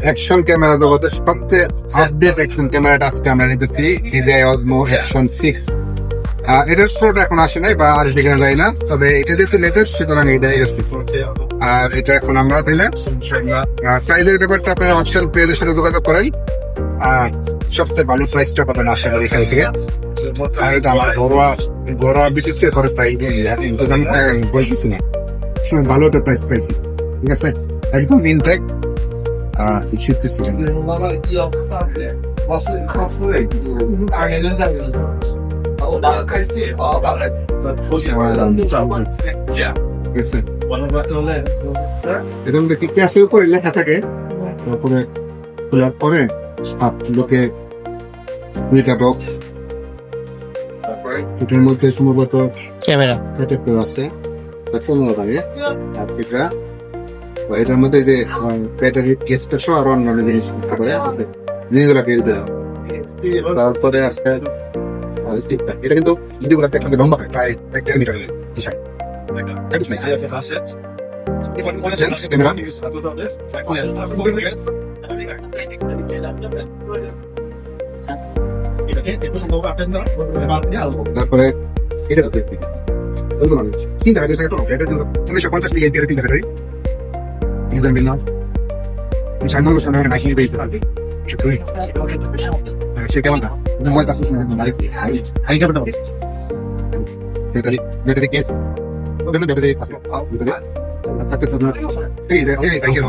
Action camera জগতে সবচেয়ে update action ক্যামেরাটা আজকে আমরা নিতেছি DJI Osmo Action 6। এটার ফটো এখন আসে নাই বা আসবে কিনা যায় না, তবে এটা যেহেতু লেটেস্ট সুতরাং এটাই এসেছে। আর এটা এখন আমরা তাইলে প্রাইজের ব্যাপারটা আপনারা অনস্টাইল পেজের সাথে যোগাযোগ করেন। আর সবচেয়ে ভালো প্রাইসটা পাবেন আশা করি এখান থেকে। আর এটা আমার ঘরোয়া বিশেষ করে খরচ প্রাইস বলতেছি না, ভালো একটা প্রাইস পাইছি। ঠিক আছে, একদম ইনটেক শিখতেছিলেন। এরকম দেখি ক্যাশের উপরে লেখা থাকে, তারপরে খোলার পরে লোকে দুইটা বক্স, তারপরে এটার মধ্যে সম্ভবত ক্যামেরা প্রোটেক্টর আছে, পনেরো লাগে। আর এটা এটার মধ্যে যে ব্যাটারি কেসটা সহ আরো অন্যান্য জিনিস দিতে পারে, জিনিসগুলা দিয়ে দিতে হবে। তারপরে আছে স্টিকটা, এটা কিন্তু ভিডিওগুলো একটা লম্বা হয়, প্রায় 1.5 মিটার বিষয়। তারপরে এটা তিনটা ব্যাটারি থাকে, তো এটা 1950 থেকে তিনটা ব্যাটারি ইউজার বিল না সামনে সামনে নাকি বেশি থাকে সে কেমনটা মোবাইল কাজ করছে না আই কেমন ব্যাটারি কেস ওখানে ব্যাটারি আছে তাতে তো এই কাকে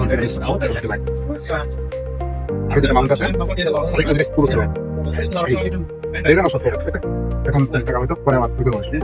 আর যেটা মাউন্ট আছে অনেক বেশ পুরো ছিল এটা না সত্যি এখন টাকা মতো পরে আমার ভিডিও আসছে।